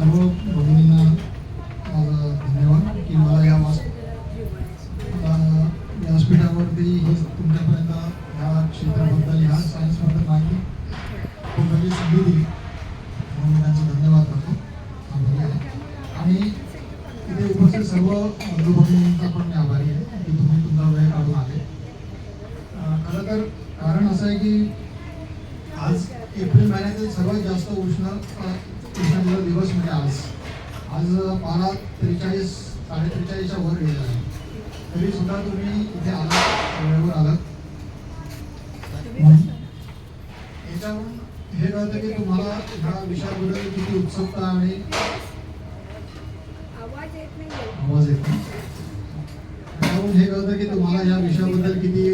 सर्व भगिनींना माझा धन्यवाद की मला या व्यासपीठावरती ही तुमच्यापर्यंत ह्या क्षेत्राबद्दल ह्या सायन्सबद्दल माहिती खूप संधी दिली म्हणून मी त्यांचा धन्यवाद करतो आभारी आहे. आणि इथे उपस्थित सर्व बंधू-भगिनींचा पण मी आभारी आहे की तुम्ही तुमचा वेळ काढून आले. खरं तर कारण असं आहे की आज एप्रिल महिन्यातील सर्वात जास्त उष्णतेचा दिवस म्हणजे आज पारा 43-43च्या वर गेलेला आहे. तरी सुद्धा तुम्ही इथे आलात, वेळेवर आलात. याच्यावरून हे कळतं की तुम्हाला ह्या विषयाबद्दल किती उत्सुकता आणि आवाज येत नाही. त्यावरून हे कळतं की तुम्हाला या विषयाबद्दल किती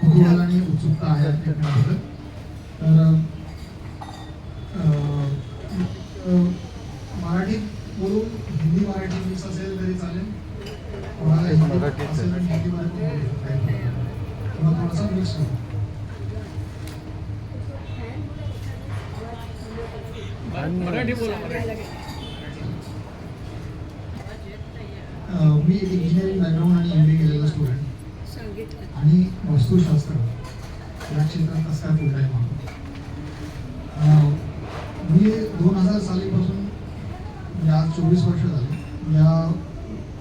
कुतूहल आणि उत्सुकता आहे त्याबद्दल. तर मराठीत बोलून हिंदी मराठी मिक्स असेल तरी चालेल. कोणाला हिंदी असेल तर हिंदीमध्ये पण बोलू शकता किंवा थोडासा मिक्स करू. मी एक इंजिनिअरिंग बॅकग्राऊंड आणि MBA केलेला स्टुडंट आणि वास्तुशास्त्र या क्षेत्रात कसं काय फुल टाईम आहे. मी 2000 सालीपासून म्हणजे आज 24 वर्ष झाली या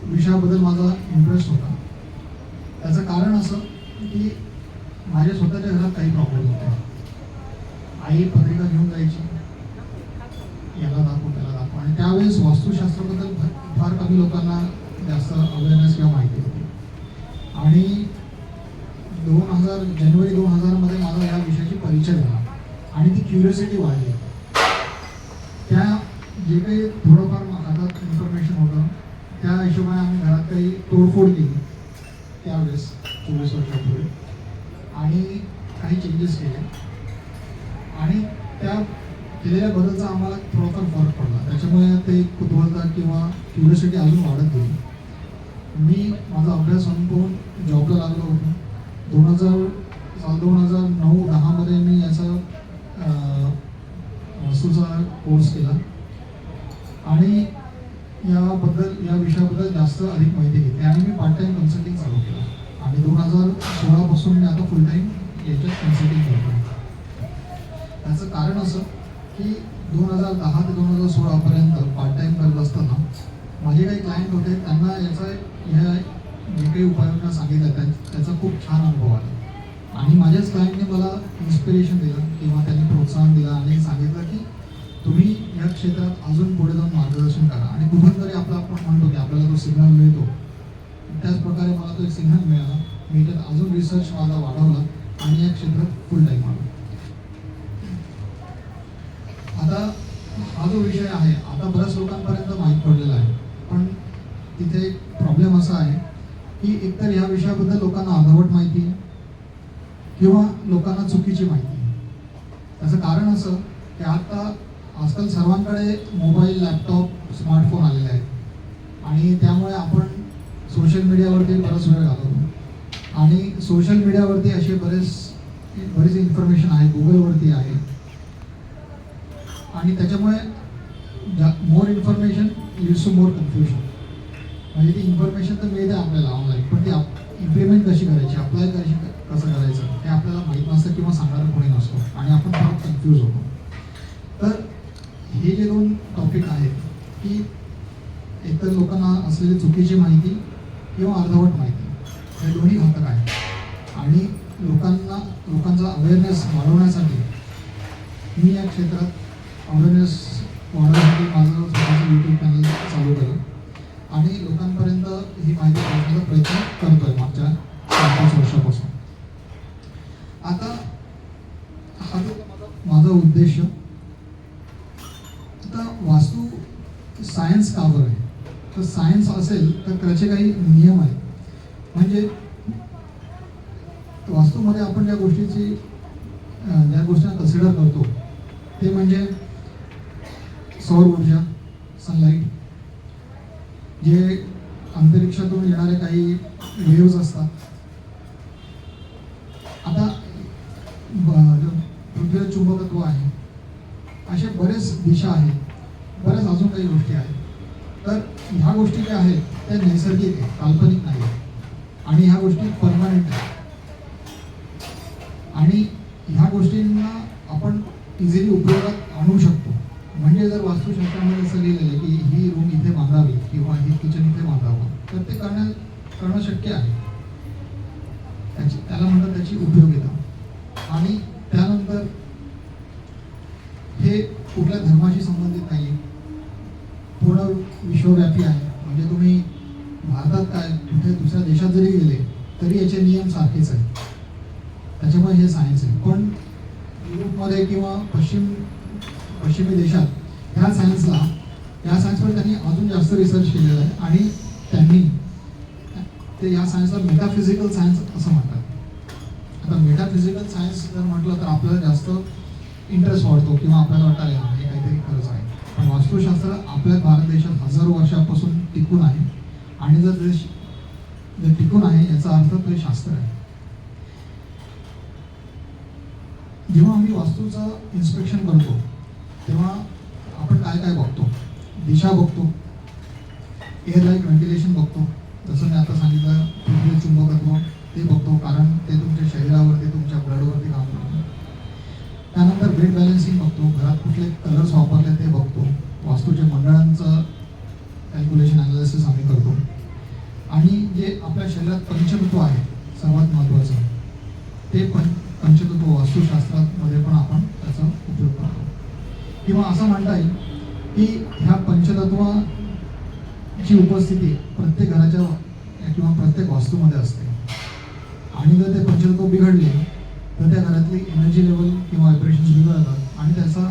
विषयाबद्दल माझा इंटरेस्ट होता. त्याचं कारण असं की माझ्या स्वतःच्या घरात काही प्रॉब्लेम होते. आई पत्रिका घेऊन जायची, याला दाखव त्याला दाखव, आणि त्यावेळेस वास्तुशास्त्राबद्दल फार कमी लोकांना जास्त अवेअरनेस किंवा माहिती होती. आणि जानेवारी 2000 मध्ये माझा या विषयाची परिचय झाला आणि ती क्युरियोसिटी वाढली. त्या जे काही थोडंफार हातात इन्फॉर्मेशन होतं त्या हिशोबाने आम्ही घरात काही तोडफोड केली त्यावेळेस 24 वर्षापूर्वी आणि काही चेंजेस केले आणि त्या केलेल्या बदलचा आम्हाला थोडाफार फरक पडला. त्याच्यामुळे ते कुतूहलता किंवा क्युरियोसिटी अजून वाढत गेली. मी माझा अभ्यास संपवून जॉबला लागलो होतो. 2009-10 मध्ये मी याचा वास्तूचा कोर्स केला आणि या विषयाबद्दल जास्त अधिक माहिती घेतली आणि मी पार्ट टाइम कन्सल्टिंग चालू केलं आणि 2016 पासून मी आता फुल टाइम याच्यात कन्सल्टिंग करतो. त्याचं कारण असं की 2010 ते 2016 पर्यंत पार्ट टाइम करत असताना माझे काही क्लायंट होते, त्यांना ह्या जे काही उपाययोजना सांगितल्या त्याचा खूप छान अनुभव आला आणि माझ्याच क्लायंटने मला इन्स्पिरेशन दिलं किंवा त्यांनी प्रोत्साहन दिलं आणि सांगितलं की तुम्ही या क्षेत्रात अजून पुढे जाऊन मार्गदर्शन करा. आणि कुठून तरी आपण म्हणतो की आपल्याला तो सिग्नल मिळतो, त्याच प्रकारे मला तो एक सिग्नल मिळाला. मी त्यात अजून रिसर्च माझा वाढवला आणि या क्षेत्रात फुल टाईम आलो. आता हा जो विषय आहे आता बऱ्याच लोकांपर्यंत माहीत पडलेला आहे, पण तिथे एक प्रॉब्लेम असा आहे की एकतर ह्या विषयाबद्दल लोकांना अर्धवट माहिती आहे किंवा लोकांना चुकीची माहिती आहे. त्याचं कारण असं की आता आजकाल सर्वांकडे मोबाईल, लॅपटॉप, स्मार्टफोन आलेले आहेत आणि त्यामुळे आपण सोशल मीडियावरती बराच वेळ घालवतो आणि सोशल मीडियावरती असे बरेच इन्फॉर्मेशन आहे, गुगलवरती आहे आणि त्याच्यामुळे more information leads to more confusion. म्हणजे ती इन्फॉर्मेशन तर मिळते आपल्याला ऑनलाईन, पण ती इम्प्लिमेंट कशी करायची, अप्लाय कसं करायचं हे आपल्याला माहीत नसतं किंवा सांगणारं कोणी नसतो आणि आपण फार कन्फ्यूज होतो. तर हे जे दोन टॉपिक आहेत की एकतर लोकांना असलेली चुकीची माहिती किंवा अर्धवट माहिती, हे दोन्ही घातक आहेत आणि लोकांचा अवेअरनेस वाढवण्यासाठी मी या क्षेत्रात अवेअरनेस वाढवण्यासाठी माझं स्वतःचं यूट्यूब चॅनल चालू केलं आणि लोकांपर्यंत ही माहिती पोहोचण्याचा प्रयत्न करतोय मागच्या 4-5 वर्षापासून. आता हा जो माझा उद्देश, आता वास्तू सायन्स का बरं आहे, तर सायन्स असेल तर त्याचे काही नियम आहेत. म्हणजे वास्तूमध्ये आपण ज्या गोष्टींना कन्सिडर करतो ते म्हणजे सौर ऊर्जा, सनलाईट, जे अंतरिक्षातून येणारे काही वेव्ज असतात. आता पृथ्वीवर चुंबकत्व आहे, असे बरेच दिशा आहेत बऱ्याच अजून काही गोष्टी आहेत. तर ह्या गोष्टी ज्या आहेत त्या नैसर्गिक आहेत, काल्पनिक नाही आहेत आणि ह्या गोष्टी परमनंट आहेत. आणि ह्या गोष्टींना आपण इझिली उपयोगात आणू शकतो. म्हणजे जर वास्तुशास्त्रामध्ये असं लिहिलेलं आहे की ही रूम इथे बांधावी किंवा हे किचन इथे बांधावं, तर ते करणं शक्य आहे. त्याला म्हणतात त्याची उपयोगिता. आणि त्यानंतर हे कुठल्या धर्माशी संबंधित नाही, पूर्ण विश्वव्यापी आहे. म्हणजे तुम्ही भारतात काय कुठे दुसऱ्या देशात जरी गेले तरी याचे नियम सारखेच आहेत. त्याच्यामुळे हे सायन्स आहे. पण युरोपमध्ये किंवा पश्चिमी देशात ह्या सायन्सवर त्यांनी अजून जास्त रिसर्च केलेला आहे आणि त्यांनी ते या सायन्सला मेटाफिजिकल सायन्स असं म्हणतात. आता मेटाफिजिकल सायन्स जर म्हटलं तर आपल्याला जास्त इंटरेस्ट वाढतो किंवा आपल्याला वाटतं हे काहीतरी खरंच आहे. पण वास्तुशास्त्र आपल्या भारत देशात हजारो वर्षापासून टिकून आहे आणि जर टिकून आहे याचा अर्थ ते शास्त्र आहे. जेव्हा आम्ही वास्तूचं इन्स्पेक्शन करतो तेव्हा आपण काय काय बघतो? दिशा बघतो, एअर लाईक व्हेंटिलेशन बघतो. जसं मी आता सांगितलं पृथ्वी चुंबकत्व ते बघतो, कारण ते तुमच्या शरीरावरती तुमच्या ब्लडवरती काम करतो. त्यानंतर वेट बॅलन्सिंग बघतो, घरात कुठले कलर्स वापरले ते बघतो, वास्तूच्या मंडळांचं कॅल्क्युलेशन ॲनालिसिस आम्ही करतो. आणि जे आपल्या शरीरात पंचतत्व आहे सर्वात महत्त्वाचं, ते पंचतत्व वास्तुशास्त्रामध्ये पण आपण त्याचा उपयोग करतो. किंवा असं म्हणता येईल की ह्या पंचतत्वाची उपस्थिती प्रत्येक घराच्या किंवा प्रत्येक वास्तूमध्ये असते. आणि जर ते पंचतत्व बिघडले तर त्या घरातली एनर्जी लेवल किंवा व्हायब्रेशन्स बिघडतात आणि त्याचा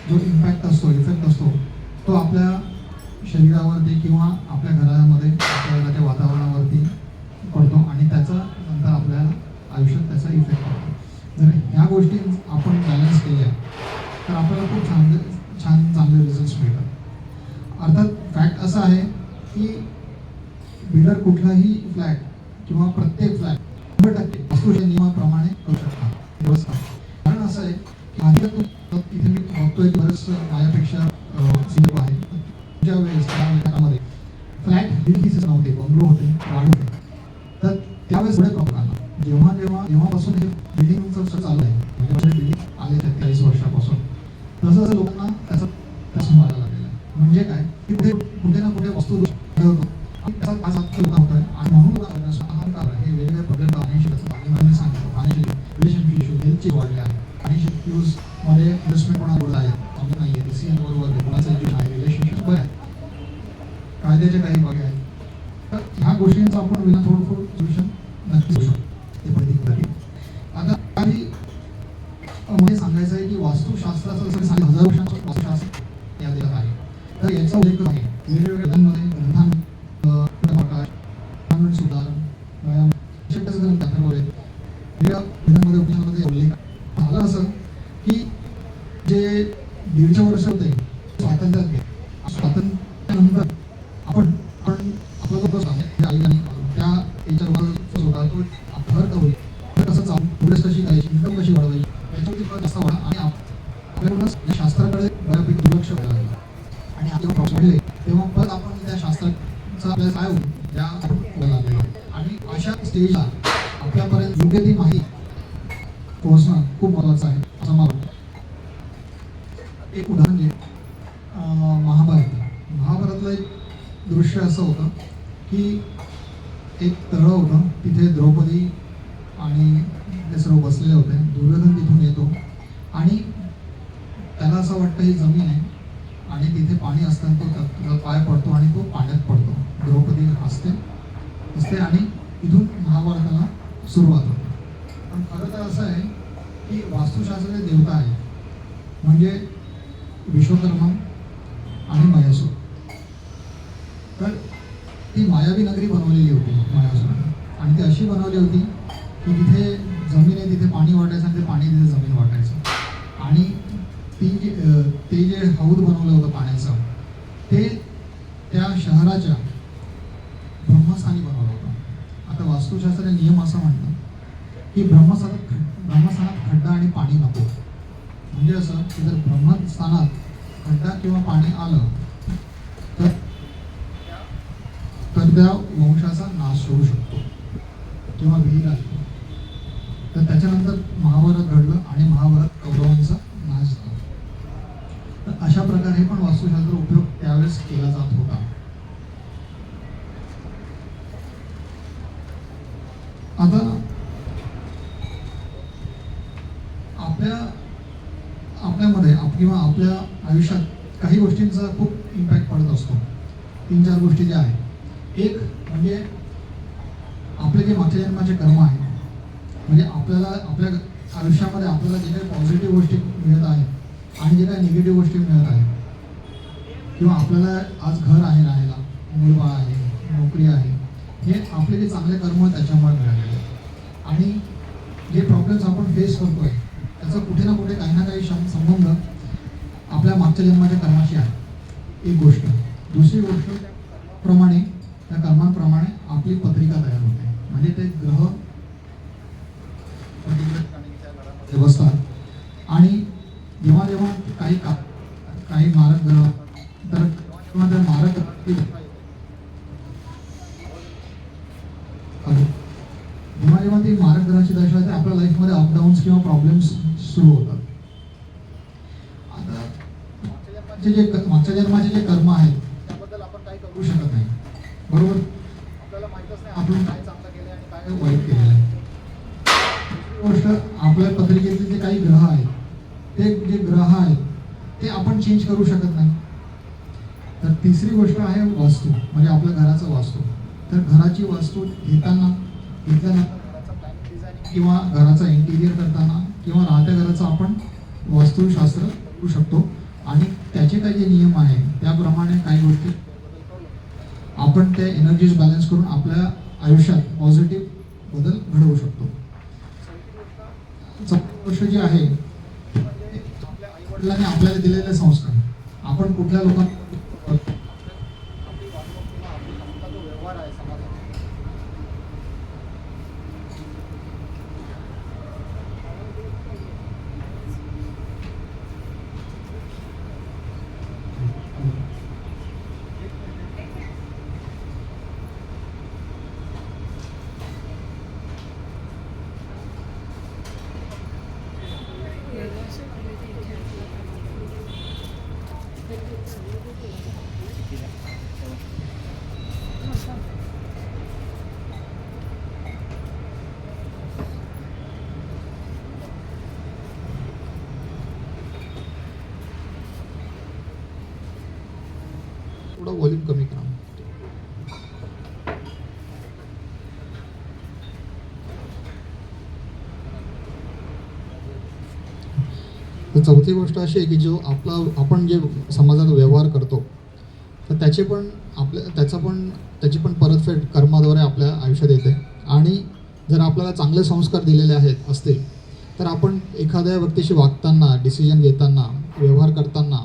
जो इम्पॅक्ट असतो, इफेक्ट असतो, तो आपल्या शरीरावरती किंवा आपल्या घरामध्ये आपल्या घराच्या वातावरणावरती पडतो आणि त्याचा नंतर आपल्या आयुष्यात त्याचा इफेक्ट पडतो. जर ह्या गोष्टी आपण बॅलन्स केल्या तर आपल्याला खूप चांगले रिझल्ट्स मिळतात. अर्थात फॅक्ट असं आहे की बिल्डर कुठलाही फ्लॅट किंवा प्रत्येक फ्लॅट 100% वास्तूच्या नियमाप्रमाणे करू शकतात. व्यवस्था कारण असं आहे की आधी इथे मी बघतोय की बरंच माझ्यापेक्षा सिनियर आहे. ज्या वेळेस त्या काळामध्ये फ्लॅट बिल्डिंग नव्हते, बंगलो होते, वाढ होते, तर त्यावेळेस पुढे प्रॉब्लेम आला. जेव्हापासून हे बिल्डिंगचं चालू आहे, म्हणजे बिल्डिंग आले 40 वर्षापासून, तसं लोकांना त्याचा व्हायला लागलेला आहे. म्हणजे काय की कुठे ना कुठे वस्तू होतो त्याचा होत आहे आणि म्हणून अहंकार हे वेगवेगळे प्रॉब्लेम पाणी सांगितलं, पाण्याचे रिलेशनशिप इश्यू, हेल्थचे वाढले आहे. पाण्याचे यूजमध्ये इन्व्हेस्टमेंट कोणाबरोबर आहे चांगलं नाही आहे, डिसिजन बरोबर आहे, कोणाचं एज्युकेशन आहे, रिलेशनशिप बरं आहे, कायद्याचे काही बागे आहेत. तर ह्या गोष्टींचं आपण विना थोडं सोल्युशन नक्कीच होऊ शकतो. ते पद्धती आता काही मध्ये सांगायचं आहे की वास्तुशास्त्राचं जसं 1000 वर्षांचं वास्तुशास्त्र या देशात आहे. तर याचा उल्लेख आहे वेगवेगळ्या ग्रंथांमध्ये सुधारण ग्रंथ दाखवले. वेगळ्या ग्रंथांमध्ये उपनिषदांमध्ये उल्लेख झाला असं की जे 150 वर्ष होते स्वातंत्र्यात गेले, स्वातंत्र्यानंतर आपण आपला जो आहे आई आणि त्या याच्यावर होता तो फरक होईल, कसं चालू पुढे कशी करायची, इन्कम कशी वाढवायची याच्यावरती फार जास्त वाढा आणि आपल्याकडूनच या शास्त्राकडे बऱ्यापैकी दुर्लक्ष व्हायला लागलं. आणि जेव्हा प्रॉब्लेम वाढले तेव्हा परत आपण त्या शास्त्राचा आपल्याला काय होईल त्या व्हायला लागलेलो. आणि अशा स्टेजला आपल्यापर्यंत योग्य ती माहिती पोहोचणं खूप महत्त्वाचं आहे असं मला वाटतं. एक उदाहरण घे, महाभारतलं एक दृश्य असं होतं की एक तळं होतं, तिथे द्रौपदी आणि ते सर्व बसलेले होते. दुर्योधन तिथून येतो आणि त्याला असं वाटतं ही जमीन आहे आणि तिथे पाणी असताना तो त्याचा पाय पडतो आणि तो पाण्यात पडतो. द्रौपदी हसते आणि इथून महाभारताला सुरुवात होते. पण खरं तर असं आहे की वास्तुशास्त्र देवता आहे, म्हणजे विश्वकर्मा आणि मयासूर. तर ती मायावी नगरी बनवलेली होती मयासूराने, आणि ती अशी बनवली होती की तिथे जमीन आहे, तिथे पाणी वाटायचं आणि ते पाणी तिथे जमीन वाटायचं. आणि ते जे हौद बनवलं होतं पाण्याचं ते त्या शहराच्या ब्रह्मस्थानी बनवलं होतं. आता वास्तुशास्त्र नियम असं म्हणतात की ब्रह्मस्थानात खड्डा आणि पाणी नको. म्हणजे असं की जर ब्रह्मस्थानात खड्डा खड्डा किंवा पाणी आलं तर तर त्या वंशाचा नाश होऊ शकतो किंवा विहीर आली तर त्याच्यानंतर महाभारत घडलं आणि महाभारत कौरवांचा नाश झाला. तर अशा प्रकारे पण वास्तुशास्त्र उपयोग त्यावेळेस केला जात होता. आता आपल्यामध्ये किंवा आपल्या आयुष्यात काही गोष्टींचा खूप इम्पॅक्ट पडत असतो. 3-4 गोष्टी ज्या आहेत, एक म्हणजे आपले जे मागच्या जन्माचे कर्म आहेत, म्हणजे आपल्याला आपल्या आयुष्यामध्ये आपल्याला जे काही पॉझिटिव्ह गोष्टी मिळत आहेत आणि जे काही निगेटिव्ह गोष्टी मिळत आहेत, किंवा आपल्याला आज घर आहे राहायला, मुलगा आहे, नोकरी आहे, हे आपले जे चांगले कर्म त्याच्यामुळे मिळालेले आहेत. आणि जे प्रॉब्लेम्स आपण फेस करतोय त्याचा कुठे ना कुठे काही ना काही संबंध आपल्या मागच्या जन्माच्या कर्माशी आहे, एक गोष्ट. दुसरी गोष्ट, त्या कर्मांप्रमाणे आपली पत्रिका तयार होते. म्हणजे ते ग्रह बसतात आणि जेव्हा जेव्हा काही मारक ग्रह तर किंवा त्या मारक जेव्हा ती मारक ग्रहाची दशा असते, आपल्या लाईफमध्ये अपडाऊन्स किंवा प्रॉब्लेम्स सुरू होतात. आता मागच्या जन्माचे जे कर्म आहेत त्याबद्दल आपण काही करू शकत नाही, बरोबर. आपल्याला माहितच नाही आपण काय चांगलं केलं आणि काय वाईट केलेलं आहे. दुसरी गोष्ट, आपल्या पत्रिकेतले जे काही ग्रह आहेत, ते जे ग्रह आहेत ते आपण चेंज करू शकत नाही. तर तिसरी गोष्ट आहे वास्तू, म्हणजे आपल्या घराचं वास्तू. तर घराची वास्तू घेतल्यानंतर घराचा प्लॅनिंग डिझायनिंग किंवा घराचा इंटिरियर करताना किंवा राहत्या घराचं आपण वास्तुशास्त्र करू शकतो. आणि त्याचे काही जे नियम आहेत त्याप्रमाणे काही गोष्टी आपण त्या एनर्जीज बॅलन्स करून आपल्या आयुष्यात पॉझिटिव्ह बदल घडवू शकतो. चौथी गोष्ट जी आहे, आपल्या आईवडिलांनी आपल्याला दिलेले संस्कार, आपण कुठल्या लोकांना व्यवहार आहे समाजात, थोडा व्हॉल्यूम कमी करा. तर चौथी गोष्ट अशी आहे की जो आपण जे समाजात व्यवहार करतो तर त्याची पण परतफेड कर्माद्वारे आपल्या आयुष्यात येते. आणि जर आपल्याला चांगले संस्कार दिलेले असतील तर आपण एखाद्या व्यक्तीशी वागताना, डिसिजन घेताना, व्यवहार करताना,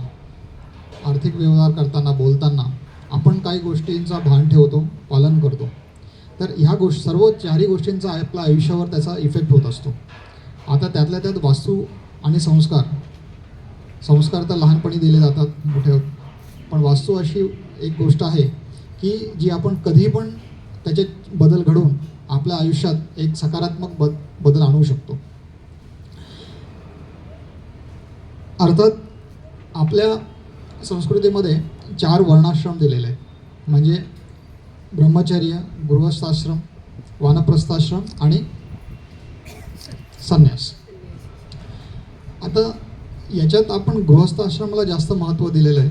आर्थिक व्यवहार करताना, बोलताना आपण काही गोष्टींचा भान ठेवतो, पालन करतो. तर ह्या सर्व 4ही गोष्टींचा आपल्या आयुष्यावर त्याचा इफेक्ट होत असतो. आता त्यातल्या त्यात वास्तू आणि संस्कार तर लहानपणी दिले जातात मोठे, पण वास्तू अशी एक गोष्ट आहे की जी आपण कधी पण त्याचे बदल घडवून आपल्या आयुष्यात एक सकारात्मक बदल आणू शकतो. अर्थात आपल्या संस्कृतीमध्ये 4 वर्णाश्रम दिलेले आहेत, म्हणजे ब्रह्मचर्य, गृहस्थाश्रम, वानप्रस्थाश्रम आणि संन्यास. आता याच्यात आपण गृहस्थाश्रमाला जास्त महत्त्व दिलेलं आहे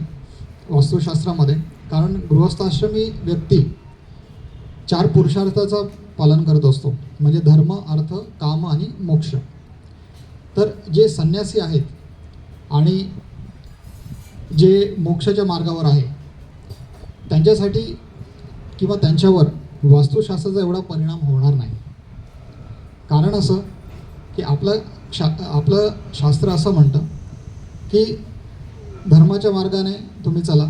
वास्तुशास्त्रामध्ये, कारण गृहस्थाश्रमी व्यक्ती 4 पुरुषार्थाचं पालन करत असतो, म्हणजे धर्म, अर्थ, काम आणि मोक्ष. तर जे संन्यासी आहेत आणि जे मोक्षाच्या मार्गावर आहे त्यांच्यासाठी किंवा त्यांच्यावर वास्तुशास्त्राचा एवढा परिणाम होणार नाही. कारण असं की आपलं शास्त्र असं म्हणतं की धर्माच्या मार्गाने तुम्ही चला.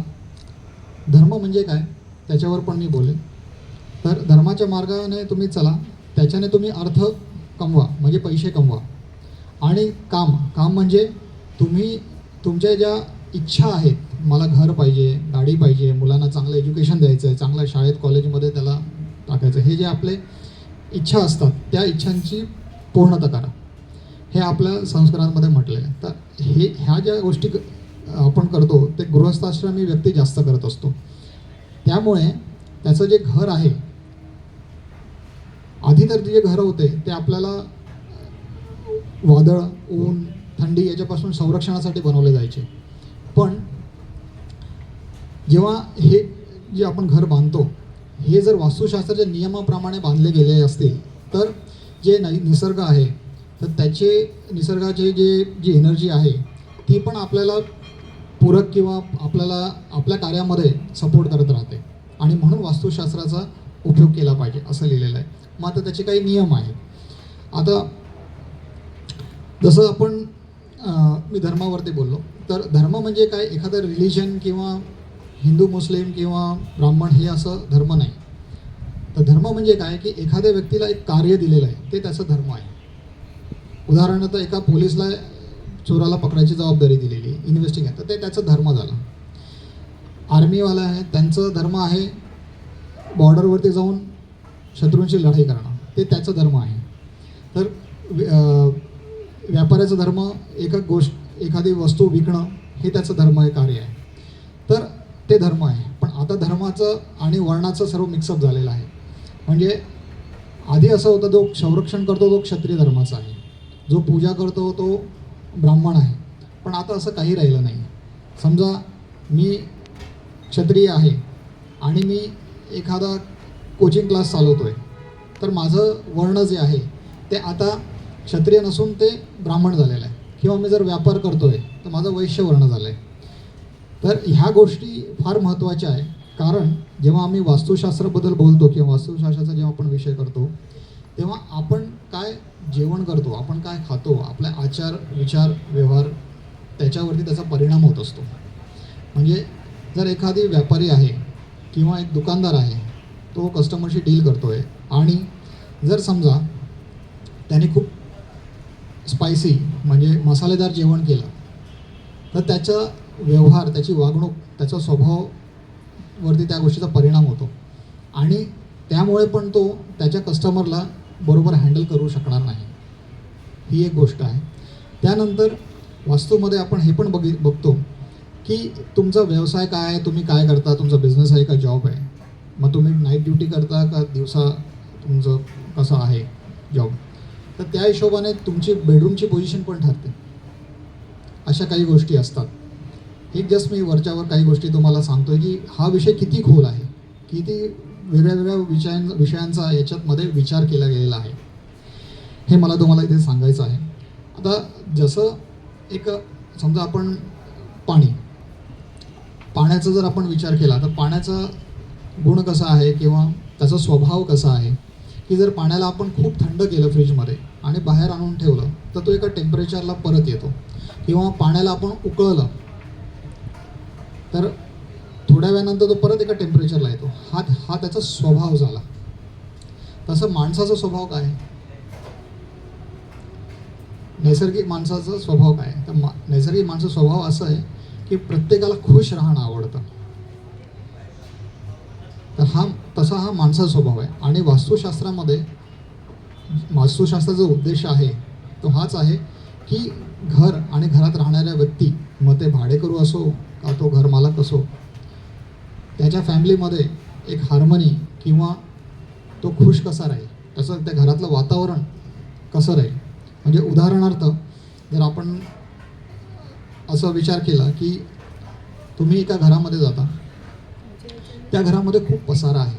धर्म म्हणजे काय त्याच्यावर पण मी बोलेन. तर धर्माच्या मार्गाने तुम्ही चला, त्याच्याने तुम्ही अर्थ कमवा, म्हणजे पैसे कमवा. आणि काम म्हणजे तुम्ही तुमच्या ज्या इच्छा आहेत मला घर पाहिजे, गाडी पाहिजे, मुलांना चांगलं एज्युकेशन द्यायचं आहे, चांगल्या शाळेत कॉलेजमध्ये त्याला टाकायचं, हे जे आपले इच्छा असतात त्या इच्छांची पूर्णता करा, हे आपल्या संस्कारांमध्ये म्हटलेलं आहे. तर ह्या ज्या गोष्टी आपण करतो ते गृहस्थाश्रमी व्यक्ती जास्त करत असतो. त्यामुळे त्याचं जे घर आहे, आधी तर जे घर होते ते आपल्याला वादळ, ऊन, थंडी याच्यापासून संरक्षणासाठी बनवले जायचे. पण जेव्हा हे जे आपण घर बांधतो हे जर वास्तुशास्त्राच्या नियमाप्रमाणे बांधले गेले असतील तर जे निसर्ग आहे तर निसर्गाचे जी एनर्जी आहे ती पण आपल्याला पूरक किंवा आपल्याला आपल्या कार्यामध्ये सपोर्ट करत राहते. आणि म्हणून वास्तुशास्त्राचा उपयोग केला पाहिजे असं लिहिलेलं आहे. मग आता त्याचे काही नियम आहेत. आता जसं आपण मी धर्मावरती बोललो, तर धर्म म्हणजे काय, एखादं रिलिजन किंवा हिंदू, मुस्लिम किंवा ब्राह्मण हे असं धर्म नाही. तर धर्म म्हणजे काय की एखाद्या व्यक्तीला एक कार्य दिलेलं आहे ते त्याचं धर्म आहे. उदाहरणार्थ एका पोलिसला चोराला पकडायची जबाबदारी दिलेली, इन्व्हेस्टिगेट, तर ते त्याचं धर्म झालं. आर्मीवाला आहे त्यांचं धर्म आहे बॉर्डरवरती जाऊन शत्रूंची लढाई करणं, ते त्याचं धर्म आहे. तर व्यापाऱ्याचा धर्म एखादी वस्तू विकणं हे त्याचं धर्म आहे, कार्य आहे. तर ते धर्म आहे. पण आता धर्माचं आणि वर्णाचं सर्व मिक्सअप झालेलं आहे. म्हणजे आधी असं होतं, जो संरक्षण करतो तो क्षत्रिय धर्माचा आहे, जो पूजा करतो तो ब्राह्मण आहे. पण आता असं काही राहिलं नाही. समजा मी क्षत्रिय आहे आणि मी एखादा कोचिंग क्लास चालवतो आहे, तर माझं वर्ण जे आहे ते आता क्षत्रिय नसून ते ब्राह्मण झालेलं आहे. किंवा मी जर व्यापार करतो आहे तर माझं वैश्य वर्ण झालं आहे. तर ह्या गोष्टी फार महत्त्वाच्या आहे. कारण जेव्हा आम्ही वास्तुशास्त्राबद्दल बोलतो किंवा वास्तुशास्त्राचा जेव्हा आपण विषय करतो तेव्हा आपण काय जेवण करतो, आपण काय खातो, आपले आचार, विचार, व्यवहार त्याच्यावरती त्याचा परिणाम होत असतो. म्हणजे जर एखादी व्यापारी आहे किंवा एक दुकानदार आहे, तो कस्टमरशी डील करतो आहे आणि जर समजा त्याने खूप स्पायसी म्हणजे मसालेदार जेवण केलं तर त्याचा व्यवहार, त्याची वागणूक, त्याचा स्वभावावरती त्या गोष्टीचा परिणाम होतो आणि त्यामुळे पण तो त्याच्या कस्टमरला बरोबर हँडल करू शकणार नाही. ही एक गोष्ट आहे. त्यानंतर वास्तूमध्ये आपण हे पण बघतो की तुमचा व्यवसाय काय आहे, तुम्ही काय करता, तुमचा बिझनेस आहे का जॉब आहे, मग तुम्ही नाईट ड्युटी करता का दिवसा, तुमचं कसं आहे जॉब, तर त्या हिशोबाने तुमची बेडरूमची पोझिशन पण ठरते. अशा काही गोष्टी असतात. एक जस्ट मी वरच्यावर काही गोष्टी तुम्हाला सांगतोय की हा विषय किती खोल आहे, किती वेगळ्या वेगळ्या विषयांचा याच्यातमध्ये विचार केला गेलेला आहे, हे मला तुम्हाला इथे सांगायचं आहे. आता जसं एक समजा आपण पाण्याचा जर आपण विचार केला तर पाण्याचा गुण कसा आहे किंवा त्याचा स्वभाव कसा आहे की जर पाण्याला आपण खूप थंड केलं फ्रीजमध्ये आणि बाहेर आणून ठेवलं तर तो एका टेम्परेचरला परत येतो. किंवा पाण्याला आपण उकळलं तर थोड्या वेळानंतर तो परत एका टेम्परेचरला येतो. हा त्याचा स्वभाव झाला. तसं माणसाचा स्वभाव काय आहे, नैसर्गिक माणसाचा स्वभाव काय आहे, तर नैसर्गिक माणसाचा स्वभाव असं आहे की प्रत्येकाला खुश राहणं आवडतं. तर तसा हा माणसाचा स्वभाव आहे. आणि वास्तुशास्त्राचा उद्देश आहे तो हाच आहे की घर आणि घरात राहणाऱ्या व्यक्ती, मग ते भाडेकरू असो का तो घरमालक असो, त्याच्या फॅमिलीमध्ये एक हार्मनी किंवा तो खुश कसा राहील, तसं त्या घरातलं वातावरण कसं राहील. म्हणजे उदाहरणार्थ जर आपण असा विचार केला की तुम्ही एका घरामध्ये जाता, त्या घरामध्ये खूप पसारा आहे,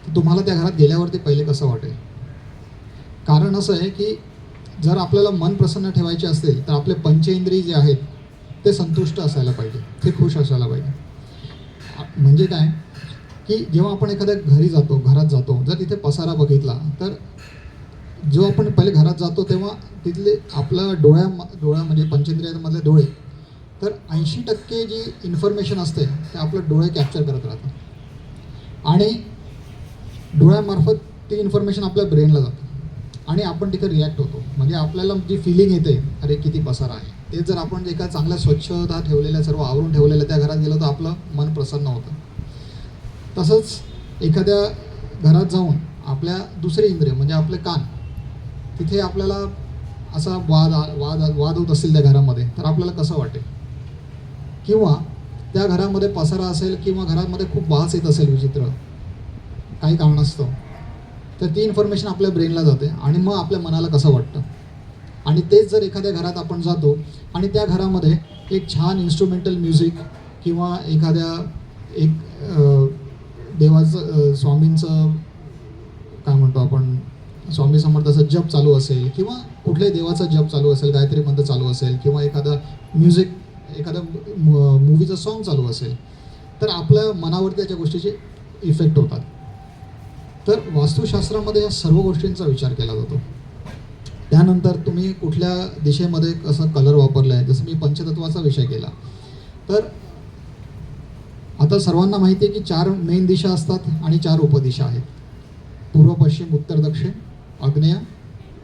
तर तुम्हाला त्या घरात गेल्यावरती पहिले कसं वाटेल. कारण असं आहे की जर आपल्याला मन प्रसन्न ठेवायचे असेल तर आपले पंचेंद्रिय जे आहेत ते संतुष्ट असायला पाहिजे, ते खुश असायला पाहिजे. म्हणजे काय की जेव्हा आपण एखाद्या घरात जातो, जर तिथे पसारा बघितला तर जेव्हा आपण पहिले घरात जातो तेव्हा तिथले आपल्या डोळ्या म्हणजे पंचेंद्रियांमधले डोळे, तर 80% जी इन्फॉर्मेशन असते ते आपलं डोळे कॅप्चर करत राहतात आणि डोळ्यामार्फत ती इन्फॉर्मेशन आपल्या ब्रेनला जाते आणि आपण तिथे रिॲक्ट होतो. म्हणजे आपल्याला जी फिलिंग येते, अरे किती पसारा आहे, तेच जर आपण एका चांगल्या स्वच्छता ठेवलेल्या, सर्व आवरून ठेवलेल्या त्या घरात गेलो तर आपलं मन प्रसन्न होतं. तसंच एखाद्या घरात जाऊन आपल्या दुसरे इंद्रिय म्हणजे आपले कान, तिथे आपल्याला असा वाद होत असेल त्या घरामध्ये, तर आपल्याला कसं वाटेल? किंवा त्या घरामध्ये पसारा असेल किंवा घरामध्ये खूप वास येत असेल विचित्र काही कारणास्तव, तर ती इन्फॉर्मेशन आपल्या ब्रेनला जाते आणि मग आपल्या मनाला कसं वाटतं. आणि तेच जर एखाद्या घरात आपण जातो आणि त्या घरामध्ये एक छान इन्स्ट्रुमेंटल म्युझिक किंवा एखाद्या एक देवाचं स्वामींचं काय म्हणतो आपण, स्वामी समर्थाचा जप चालू असेल किंवा कुठल्याही देवाचा जप चालू असेल, गायत्री मंत्र चालू असेल किंवा एखादा म्युझिक, एखादा मूवीचं सॉन्ग चालू असेल, तर आपल्या मनावरती त्याच्या गोष्टीचे इफेक्ट होतात. तर वास्तुशास्त्रामध्ये या सर्व गोष्टींचा विचार केला जातो. त्यानंतर तुम्ही कुठल्या दिशेमध्ये कसं कलर वापरला आहे, जसं मी पंचतत्वाचा विषय केला, तर आता सर्वांना माहिती आहे की 4 मेन दिशा असतात आणि 4 उपदिशा आहेत. पूर्व, पश्चिम, उत्तर, दक्षिण, आग्नेय,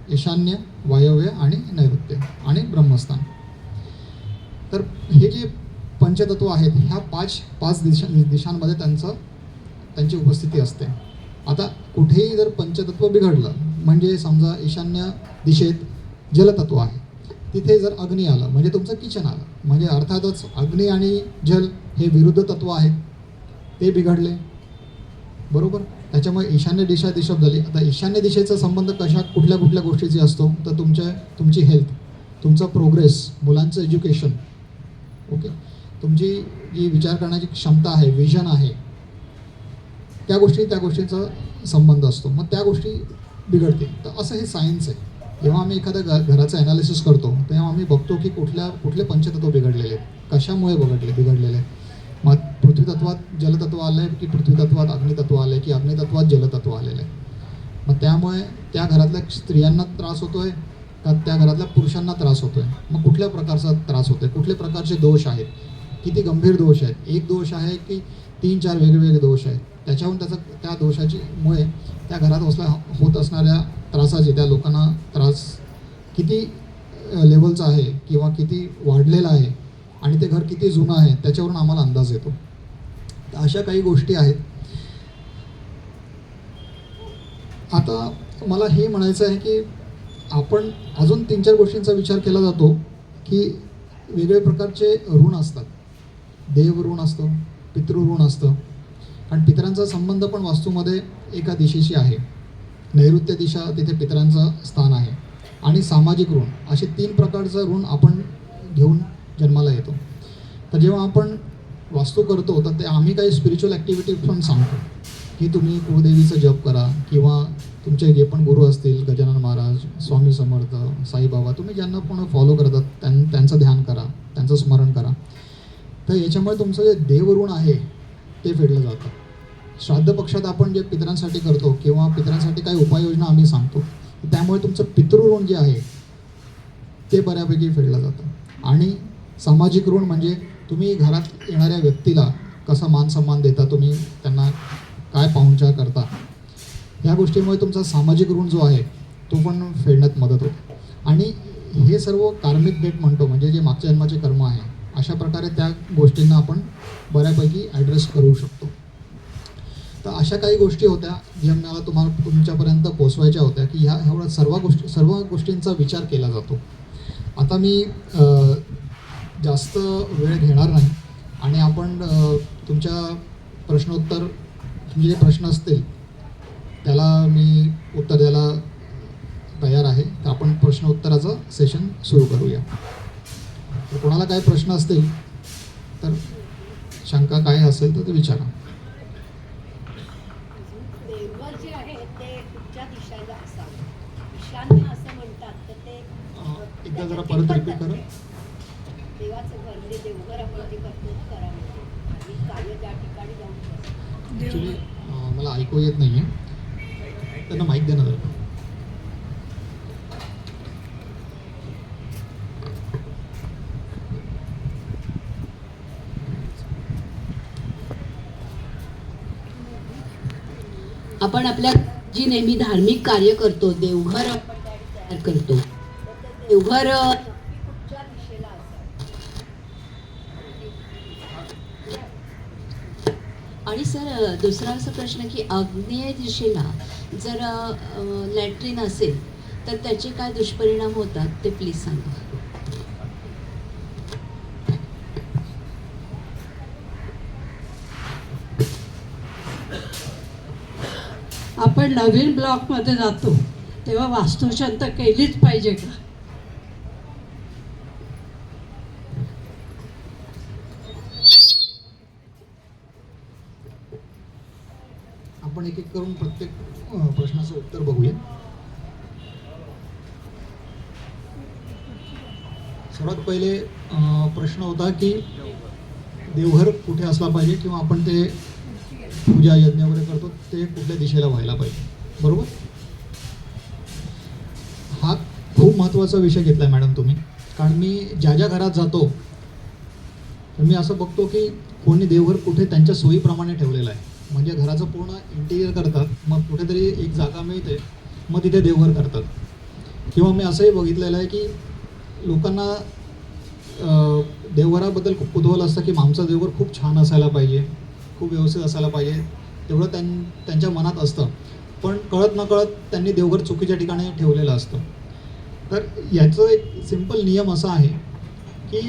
ईशान्य, वायव्य आणि नैऋत्य आणि ब्रह्मस्थान. तर हे जे पंचतत्व आहेत ह्या पाच दिशांमध्ये त्यांची उपस्थिती असते. आता कुठेही जर पंचतत्व बिघडलं, म्हणजे समजा ईशान्य दिशेत जलतत्व आहे, तिथे जर अग्नी आलं म्हणजे तुमचं किचन आलं, म्हणजे अर्थातच अग्नी आणि जल हे विरुद्ध तत्व आहेत, ते बिघडले, बरोबर. त्याच्यामुळे ईशान्य दिशा डिस्टर्ब झाली. आता ईशान्य दिशेचा संबंध कुठल्या गोष्टीची असतो, तर तुमची हेल्थ, तुमचा प्रोग्रेस, मुलांचं एज्युकेशन, ओके, तुमची जी विचार करण्याची क्षमता आहे, विजन आहे, त्या गोष्टींचा संबंध असतो. मग त्या गोष्टी बिघडतील. तर असं हे सायन्स आहे. जेव्हा आम्ही एखाद्या घराचं ॲनालिसिस करतो तेव्हा आम्ही बघतो की कुठले पंचतत्व बिघडलेले आहेत, कशामुळे बिघडलेले आहेत. मग पृथ्वीतत्वात जलतत्व आलं आहे की पृथ्वीतत्वात अग्नितत्व आलं आहे की अग्नितत्वात जलतत्व आलेलं आहे. मग त्यामुळे त्या घरातल्या स्त्रियांना त्रास होतो आहे का त्या घरातल्या पुरुषांना त्रास होतो आहे? मग कुठल्या प्रकारचा त्रास होतो आहे, कुठले प्रकारचे दोष आहेत, किती गंभीर दोष आहेत, एक दोष आहे की 3-4 वेगवेगळे दोष आहेत, त्याच्याहून त्या दोषामुळे त्या घरात होत असणाऱ्या त्रासाचे, त्या लोकांना त्रास किती लेवलचा आहे किंवा किती वाढलेला आहे आणि ते घर किती जुनं आहे त्याच्यावरून आम्हाला अंदाज येतो. तर अशा काही गोष्टी आहेत. आता मला हे म्हणायचं आहे की आपण अजून 3-4 गोष्टींचा विचार केला जातो की वेगवेगळ्या प्रकारचे ऋण असतात. देव ऋण असतं, पितृ ऋण असतं, आणि पितरांचा संबंध पण वास्तूमध्ये एका दिशेशी आहे. नैऋत्य दिशा, तिथे पितरांचं स्थान आहे. आणि सामाजिक ऋण, असे 3 प्रकारचं ऋण आपण घेऊन जन्माला येतो. तर जेव्हा आपण वास्तू करतो तर ते आम्ही काही स्पिरिच्युअल ॲक्टिव्हिटी पण सांगतो की तुम्ही कुळदेवीचं जप करा किंवा तुमचे जे पण गुरु असतील, गजानन महाराज, स्वामी समर्थ, साईबाबा, तुम्ही ज्यांना पण फॉलो करतात त्यांचं ध्यान करा, त्यांचं स्मरण करा. तर याच्यामुळे तुमचं जे देवऋण आहे ते फेडलं जातं. श्राद्ध पक्षात आपण जे पितरांसाठी करतो किंवा पितरांसाठी काही उपाययोजना आम्ही सांगतो, त्यामुळे तुमचं पितृऋण जे आहे ते बऱ्यापैकी फेडलं जातं. आणि सामाजिक ऋण म्हणजे तुम्ही घरात येणाऱ्या व्यक्तीला कसा मान सन्मान देता, तुम्ही त्यांना काय पाहुणचार करता, ह्या गोष्टीमुळे तुमचा सामाजिक ऋण जो आहे तो पण फेडण्यात मदत होते. आणि हे सर्व कार्मिक डेट म्हणतो, म्हणजे जे मागच्या जन्माचे कर्म आहे, अशा प्रकारे त्या गोष्टींना आपण बऱ्यापैकी ॲड्रेस करू शकतो. तर अशा काही गोष्टी होत्या ज्या मला तुमच्यापर्यंत पोचवायच्या होत्या की ह्या सर्व गोष्टींचा विचार केला जातो. आता मी जास्त वेळ घेणार नाही आणि आपण तुमच्या प्रश्नोत्तर, तुमचे जे प्रश्न असतील त्याला मी उत्तर द्यायला तयार आहे. तर आपण प्रश्नोत्तराचं सेशन सुरू करूया. तर कोणाला काही प्रश्न असतील तर, शंका काय असेल तर ते विचारा. देवघर जे आहे ते कुठच्या दिशेला असावं, ईशान्य असं म्हणतात, तर ते एकदा जरा परत रिपीट करा. देवाचं घर म्हणजे देवघर आपण जे करतो ना घरामध्ये, आणि कार्य त्या ठिकाणी जाऊन करतो. ॲक्च्युली मला ऐकू येत नाही आहे, त्यांना माईक द्या ना जरा. आपण आपल्या जी नेहमी धार्मिक कार्य करतो, देवघर आपण तयार करतो, देवघर कुठच्या दिशेला आणि सर दुसरा असा प्रश्न की आग्नेय दिशेला जर लॅट्रिन असेल तर त्याचे काय दुष्परिणाम होतात ते प्लीज सांगा. आपण नवीन ब्लॉकमध्ये जातो तेव्हा वास्तुशांत केलीच पाहिजे का? आपण एक एक करून प्रत्येक प्रश्नाचं उत्तर बघूया. सर्वात पहिले प्रश्न होता की देवघर कुठे असला पाहिजे किंवा आपण ते पूजा यज्ञ वगैरे करतो ते कुठल्या दिशेला व्हायला पाहिजे, बरोबर. हा खूप महत्त्वाचा विषय घेतलाय मॅडम तुम्ही, कारण मी ज्या ज्या घरात जातो तर मी असं बघतो की कोणी देवघर कुठे त्यांच्या सोयीप्रमाणे ठेवलेलं आहे. म्हणजे घराचं पूर्ण इंटिरियर करतात, मग कुठेतरी एक जागा मिळते मग तिथे देवघर करतात. किंवा मी असंही बघितलेलं आहे की लोकांना देवघराबद्दल खूप कुतूहल असतं की आमचं देवघर खूप छान असायला पाहिजे, खूप व्यवस्थित असायला पाहिजे, तेवढं त्यांच्या मनात असतं. पण कळत नकळत त्यांनी देवघर चुकीच्या ठिकाणी ठेवलेलं असतं. तर याचं एक सिंपल नियम असा आहे की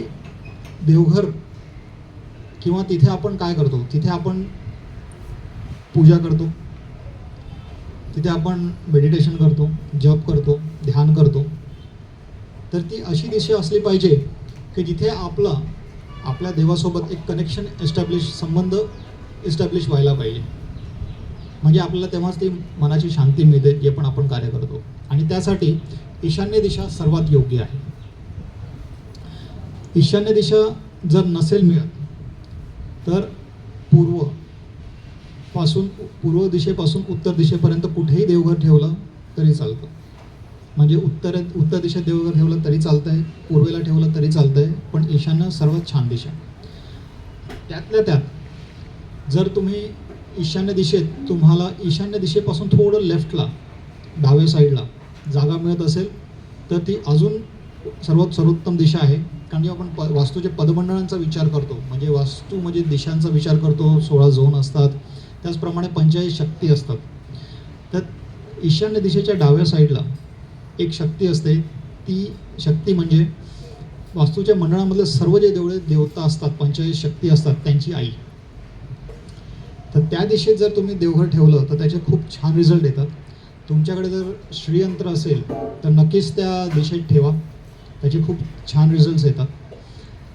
देवघर किंवा तिथे आपण काय करतो, तिथे आपण पूजा करतो, तिथे आपण मेडिटेशन करतो, जप करतो, ध्यान करतो. तर ती अशी दिशा असली पाहिजे की जिथे आपल्या देवासोबत एक कनेक्शन संबंध इस्टॅब्लिश व्हायला पाहिजे. म्हणजे आपल्याला तेव्हाच ती मनाची शांती मिळते जे पण आपण कार्य करतो. आणि त्यासाठी ईशान्य दिशा सर्वात योग्य आहे. ईशान्य दिशा जर नसेल मिळत तर पूर्व दिशेपासून उत्तर दिशेपर्यंत कुठेही देवघर ठेवलं तरी चालतं. म्हणजे उत्तर दिशेत देवघर ठेवलं तरी चालतं आहे, पूर्वेला ठेवलं तरी चालतं आहे, पण ईशान्य सर्वात छान दिशा. त्यातल्या त्यात जर तुम्ही तुम्हाला ईशान्य दिशेपासून थोडं लेफ्टला डाव्या साईडला जागा मिळत असेल तर ती अजून सर्वोत्तम दिशा आहे. कारण जेव्हा आपण वास्तूच्या पदमंडळांचा विचार करतो, म्हणजे वास्तू म्हणजे दिशांचा विचार करतो, 16 झोन असतात, त्याचप्रमाणे 45 शक्ती असतात. तर ईशान्य दिशेच्या डाव्या साईडला एक शक्ती असते. ती शक्ती म्हणजे वास्तूच्या मंडळामधले सर्व जे देवता असतात, 45 शक्ती असतात, त्यांची आई. तर त्या दिशेत जर तुम्ही देवघर ठेवलं तर त्याचे खूप छान रिझल्ट येतात. तुमच्याकडे जर श्रीयंत्र असेल तर नक्कीच त्या दिशेत ठेवा, त्याचे खूप छान रिझल्ट्स येतात.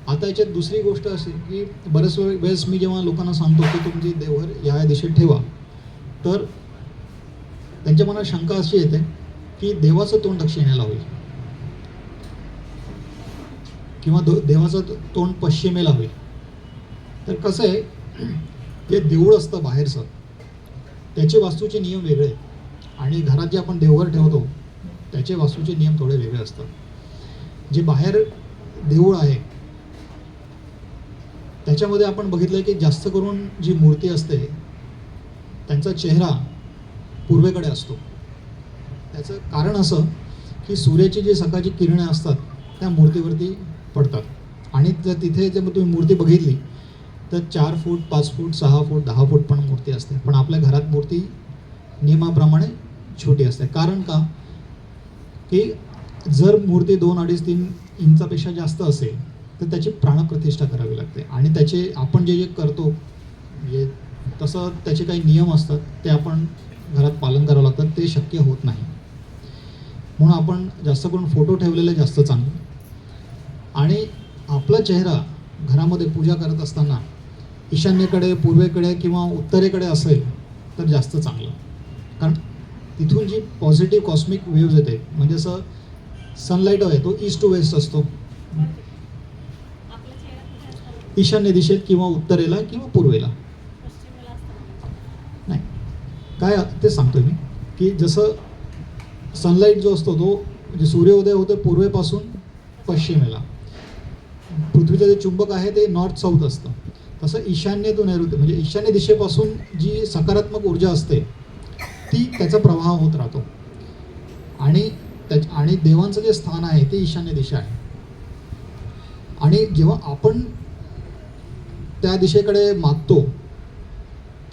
आता याच्यात दुसरी गोष्ट अशी की बरेच वेळेस मी जेव्हा लोकांना सांगतो की तुमची देवघर या दिशेत ठेवा, तर त्यांच्या मनात शंका अशी येते की देवाचं तोंड दक्षिणेला होईल किंवा देवाचं तोंड पश्चिमेला होईल. तर कसं आहे, जे देऊळ असतं बाहेरचं त्याचे वास्तूचे नियम वेगळे आणि घरात जे आपण देवघर ठेवतो त्याचे वास्तूचे नियम थोडे वेगळे असतात. जे बाहेर देऊळ आहे त्याच्यामध्ये आपण बघितलं की जास्त करून जी मूर्ती असते त्यांचा चेहरा पूर्वेकडे असतो. त्याचं कारण असं की सूर्याची जी सकाळची किरणे असतात त्या मूर्तीवरती पडतात आणि जर तिथे जर तुम्ही मूर्ती बघितली तर 4 फूट, 5 फूट, 6 फूट, 10 फूट पण मूर्ती असते. पण आपल्या घरात मूर्ती नियमाप्रमाणे छोटी असते. कारण का की जर मूर्ती 2, 2.5, 3 इंचापेक्षा जास्त असेल तर त्याची प्राणप्रतिष्ठा करावी लागते आणि त्याचे आपण जे करतो म्हणजे तसं त्याचे काही नियम असतात ते आपण घरात पालन करावं लागतं. ते शक्य होत नाही. म्हणून आपण जास्त करून फोटो ठेवलेले जास्त चांगले. आणि आपला चेहरा घरामध्ये पूजा करत असताना ईशान्येकडे, पूर्वेकडे किंवा उत्तरेकडे असेल तर जास्त चांगलं. कारण तिथून जी पॉझिटिव्ह कॉस्मिक वेव्ज येते, म्हणजे असं सनलाईट आहे तो ईस्ट टू वेस्ट असतो, ईशान्य दिशेत किंवा उत्तरेला किंवा पूर्वेला नाही. काय ते सांगतोय मी की जसं सनलाईट जो असतो तो म्हणजे सूर्योदय होतो पूर्वेपासून पश्चिमेला, पृथ्वीचं जे चुंबक आहे ते नॉर्थ साऊथ असतं. तसं ईशान्येतून नैऋत्य म्हणजे ईशान्य दिशेपासून जी सकारात्मक ऊर्जा असते ती त्याचा प्रवाह होत राहतो आणि देवांचं जे स्थान आहे ते ईशान्य दिशा आहे. आणि जेव्हा आपण त्या दिशेकडे मागतो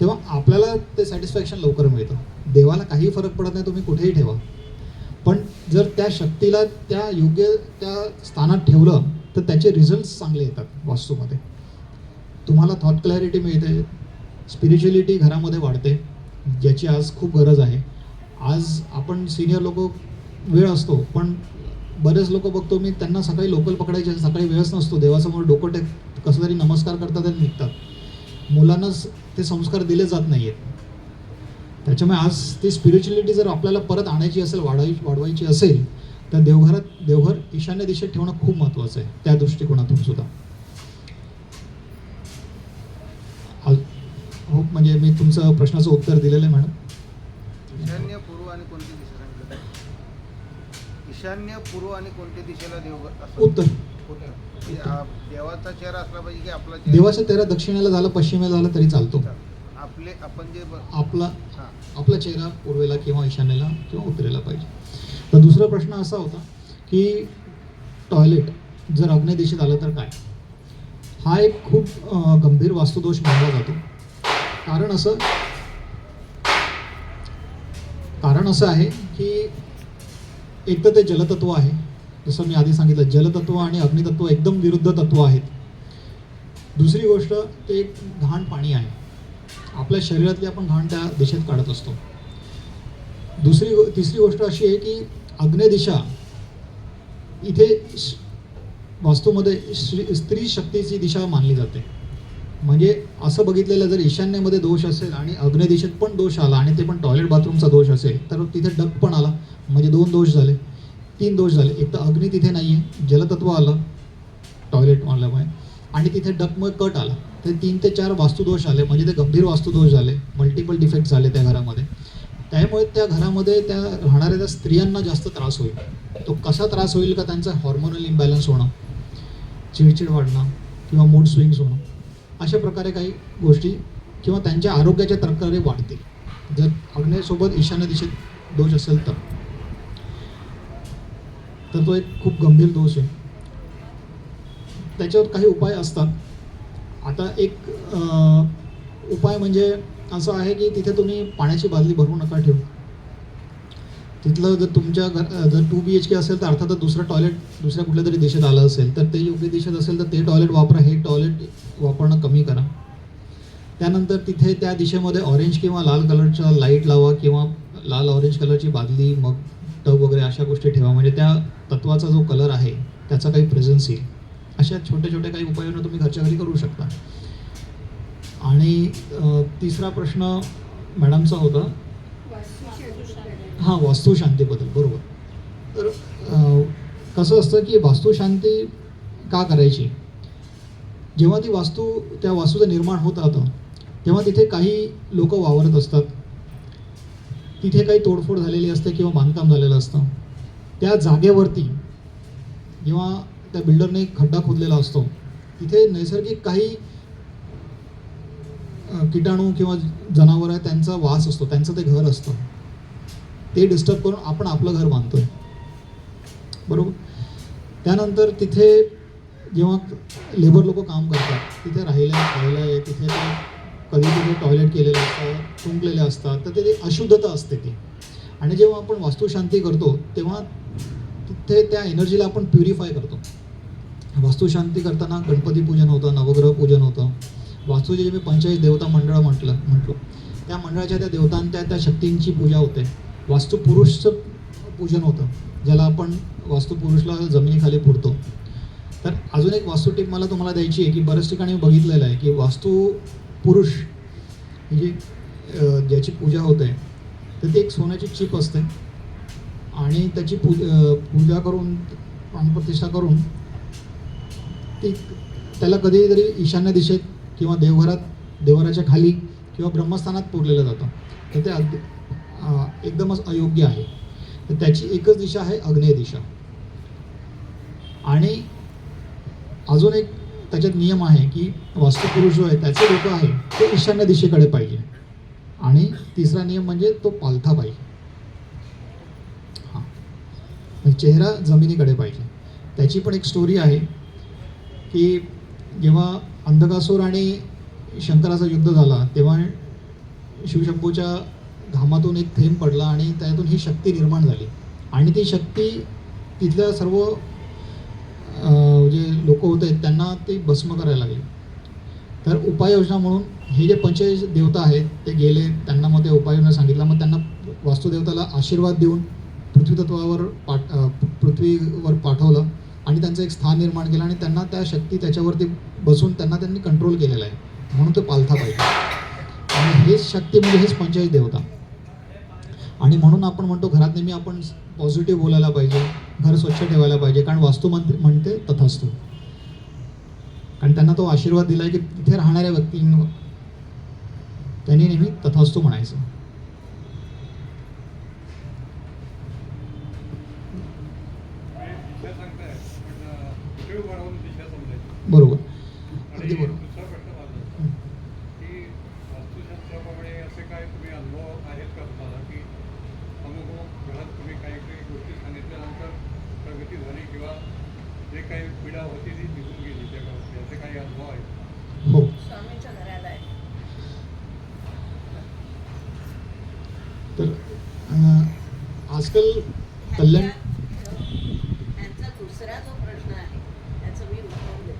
तेव्हा आपल्याला ते सॅटिस्फॅक्शन लवकर मिळतं. देवाला काही फरक पडत नाही तुम्ही कुठेही ठेवा, पण जर त्या शक्तीला त्या योग्य त्या स्थानात ठेवलं तर त्याचे रिझल्ट्स चांगले येतात वास्तूमध्ये. तुम्हाला थॉट क्लॅरिटी मिळते, स्पिरिच्युअलिटी घरामध्ये वाढते, ज्याची आज खूप गरज आहे. आज आपण सिनियर लोक वेळ असतो, पण बरेच लोक बघतो मी त्यांना सकाळी लोकल पकडायचे, सकाळी वेळच नसतो, देवासमोर डोकं कसं तरी नमस्कार करतात आणि निघतात. मुलांनाच ते संस्कार दिले जात नाही आहेत. त्याच्यामुळे आज ती स्पिरिच्युअलिटी जर आपल्याला परत आणायची असेल, वाढवायची असेल, तर देवघर ईशान्य दिशेत ठेवणं खूप महत्त्वाचं आहे त्या दृष्टिकोनातून सुद्धा. हो, म्हणजे मी तुमचं प्रश्नाचं उत्तर दिलेलं आहे मॅडम. ईशान्य पूर्व आणि कोणती दिशा सांगितलं? ईशान्य पूर्व आणि कोणत्या दिशेला देवघर असतं? उत्तर. देवाचा चेहरा असला पाहिजे की आपला चेहरा? देवाचा चेहरा दक्षिणेला झाला, पश्चिमेला झाला तरी चालतो. आपण जे आपला चेहरा पूर्वेला किंवा ईशान्येला किंवा उत्तरेला पाहिजे. तर दुसरा प्रश्न असा होता की टॉयलेट जर आग्नेय दिशेत आलं तर काय? हा एक खूप गंभीर वास्तुदोष मानला जातो. कारण असं आहे की एक तर ते जलतत्व आहे, जसं मी आधी सांगितलं, जलतत्व आणि अग्नितत्व एकदम विरुद्ध तत्व आहेत. दुसरी गोष्ट ते एक घाण पाणी आहे. आपल्या शरीरातली आपण घाण त्या दिशेत काढत असतो. तिसरी गोष्ट अशी आहे की आग्नेय दिशा इथे वास्तूमध्ये स्त्री शक्तीची दिशा मानली जाते. म्हणजे असं बघितलेलं, जर ईशान्येमध्ये दोष असेल आणि आग्नेय दिशेत पण दोष आला आणि ते पण टॉयलेट बाथरूमचा दोष असेल तर तिथे डक पण आला, म्हणजे 2 दोष झाले, 3 दोष झाले. एक तर अग्नी तिथे नाही आहे, जलतत्व आलं टॉयलेट मानल्यामुळे, आणि तिथे डकमुळे कट आला, तर 3 ते 4 वास्तुदोष आले, म्हणजे ते गंभीर वास्तुदोष झाले, मल्टिपल डिफेक्ट झाले त्या घरामध्ये. त्यामुळे त्या घरामध्ये त्या राहणाऱ्या त्या स्त्रियांना जास्त त्रास होईल. तो कसा त्रास होईल का, त्यांचा हॉर्मोनल इम्बॅलन्स होणं, चिडचिड वाढणं किंवा मूड स्विंग्स होणं, अशा प्रकारे काही गोष्टी, किंवा त्यांच्या आरोग्याच्या तक्रारी वाढतील जर आग्नेयसोबत ईशान्य दिशेत दोष असेल तर तो एक खूप गंभीर दोष आहे. त्याच्यावर काही उपाय असतात. आता एक उपाय म्हणजे असं आहे की तिथे तुम्ही पाण्याची बादली भरू नका ठेवू. तिथलं जर तुमच्या जर 2 BHK असेल तर अर्थातच दुसरं टॉयलेट दुसऱ्या कुठल्या तरी दिशेत आलं असेल तर ते योग्य दिशेत असेल तर ते टॉयलेट वापरा, हे टॉयलेट वापरणं कमी करा. त्यानंतर तिथे त्या दिशेमध्ये ऑरेंज किंवा लाल कलरचा लाईट लावा, किंवा लाल ऑरेंज कलरची बादली, मग टब वगैरे अशा गोष्टी ठेवा, म्हणजे त्या तत्वाचा जो कलर आहे त्याचा काही प्रेझेन्स येईल. अशा छोटे छोटे काही उपाययोजना तुम्ही घरच्या घरी करू शकता. आणि तिसरा प्रश्न मॅडमचा होता, हां, वास्तुशांतीबद्दल. बरोबर. तर कसं असतं की वास्तुशांती का करायची? जेव्हा त्या वास्तूचं निर्माण होत राहतं तेव्हा तिथे काही लोक वावरत असतात, तिथे काही तोडफोड झालेली असते किंवा बांधकाम झालेलं असतं. त्या जागेवरती जेव्हा त्या बिल्डरने खड्डा खोदलेला असतो तिथे नैसर्गिक काही किटाणू किंवा जनावर आहे त्यांचा वास असतो, त्यांचं ते घर असतं, ते डिस्टर्ब करून आपण आपलं घर बांधतोय. बरोबर. त्यानंतर तिथे जेव्हा लेबर लोक काम करतात, तिथे राहिलं तिथे कधी तिथे टॉयलेट केलेलं असतं, थुंकलेले असतात, तर ते अशुद्धता असते ती. आणि जेव्हा आपण वास्तुशांती करतो तेव्हा तिथे त्या एनर्जीला आपण प्युरिफाय करतो. वास्तुशांती करताना गणपती पूजन होतं, नवग्रह पूजन होतं. वास्तूचे जे मी 45 देवता मंडळ म्हटलो, त्या मंडळाच्या त्या देवतांच्या त्या शक्तींची पूजा होते. वास्तुपुरुषचं पूजन होतं, ज्याला आपण वास्तुपुरुषला जमिनीखाली पुरतो. तर अजून एक वास्तू टीप मला तुम्हाला द्यायची आहे की बऱ्याच ठिकाणी बघितलेलं आहे की वास्तुपुरुष म्हणजे ज्याची पूजा होते तर ती एक सोन्याची चिप असते आणि त्याची पूजा करून प्राणप्रतिष्ठा करून ती त्याला कधीतरी ईशान्य दिशेत किंवा देवघराच्या खाली किंवा ब्रह्मस्थानात पुरलेलं जातं. तर ते एकदमच अयोग्य आहे. तर त्याची एकच दिशा आहे आग्नेय दिशा. आणि अजून एक त्याच्यात नियम आहे की वास्तुपुरुष जो आहे त्याचे डोकं आहे ते ईशान्य दिशेकडे पाहिजे. आणि तिसरा नियम म्हणजे तो पालथा पाहिजे. हां, चेहरा जमिनीकडे पाहिजे. त्याची पण एक स्टोरी आहे की जेव्हा अंधकासूर आणि शंकराचा युद्ध झाला तेव्हा शिवशंभूच्या घामातून एक थेंब पडला आणि त्यातून ही शक्ती निर्माण झाली आणि ती शक्ती तिथल्या सर्व जे लोक होते त्यांना ते भस्म करायला लागले. तर उपाययोजना म्हणून हे जे पंचेचाळीस देवता आहेत ते गेले, त्यांना मग ते उपाययोजना सांगितलं. मग त्यांना वास्तुदेवताला आशीर्वाद देऊन पृथ्वीवर पाठवलं आणि त्यांचं एक स्थान निर्माण केलं आणि त्यांना त्या शक्ती त्याच्यावरती बसून त्यांनी कंट्रोल केलेला आहे. म्हणून तो पालथा पाहिजे आणि हेच शक्ती म्हणजे हेच पंचेचाळीस देवता. आणि म्हणून आपण म्हणतो घरात नेहमी आपण पॉझिटिव्ह बोलायला पाहिजे, घर स्वच्छ ठेवायला पाहिजे, कारण वास्तू म्हणते तथास्तु. कारण त्यांना तो आशीर्वाद दिला आहे की तिथे राहणाऱ्या व्यक्तींवर त्यांनी नेहमी तथास्तु म्हणायचं. बरोबर, अगदी बरोबर. वास्तुशास्त्राप्रमाणे असे काय तुम्ही अनुभव आहेत का तुम्हाला की अमुक घरात तुम्ही काही काही गोष्टी सांगितल्यानंतर प्रगती झाली किंवा जे काही पीडा होती ती निघून गेली त्या घरात, याचे काही अनुभव आहेत? हो. स्वामींच्या घराला आहे. तर आजकाल कल्याण त्यांचा दुसरा जो प्रश्न आहे त्याचं मी उत्तर देतो.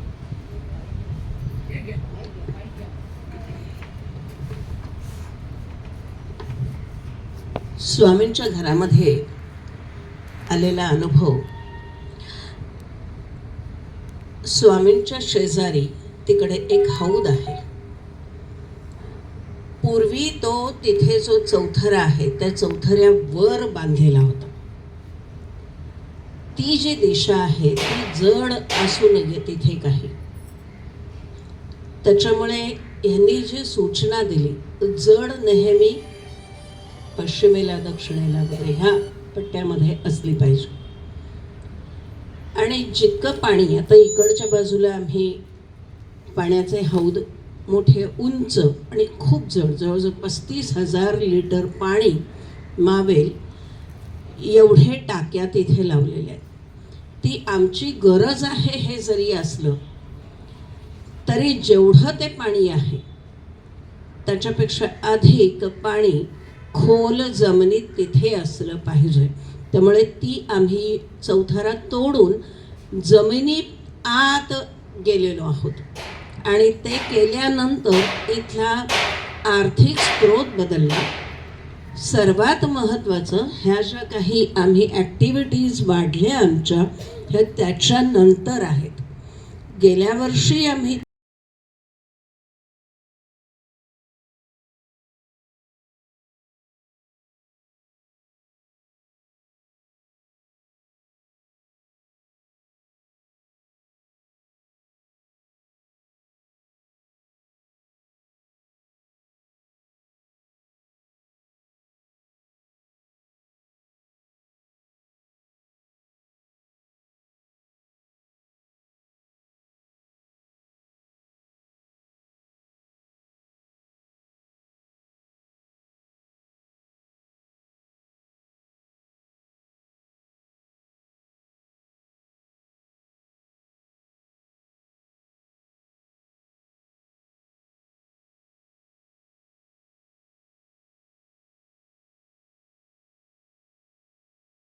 स्वामींच्या घरामध्ये आलेला अनुभव, स्वामींच्या शेजारी तिकडे एक हौद आहे. पूर्वी तो तिथे जो चौथरा आहे त्या चौथऱ्यावर बांधलेला होता. ती जी दिशा आहे ती जड असू नये तिथे काही. त्याच्यामुळे यांनी जी सूचना दिली, जड नेहमी पश्चिमेला दक्षिणेला वगैरे ह्या पट्ट्यामध्ये असली पाहिजे. आणि जितकं पाणी, आता इकडच्या बाजूला आम्ही पाण्याचे हौद मोठे उंच आणि खूप जड, जवळजवळ 35,000 लिटर पाणी मावेल एवढे टाक्या तिथे लावलेल्या आहेत. ती आमची गरज आहे हे जरी असलं तरी जेवढं ते पाणी आहे त्याच्यापेक्षा अधिक पाणी खोल जमिनीत तिथे असलं पाहिजे. त्यामुळे ती आम्ही चौथरा तोडून जमिनीत आत गेलेलो आहोत आणि ते केल्यानंतर इथला आर्थिक स्रोत बदलला. सर्वात महत्त्वाचं, ह्या ज्या काही आम्ही ॲक्टिव्हिटीज वाढल्या आमच्या, ह्या त्याच्यानंतर आहेत. गेल्या वर्षी आम्ही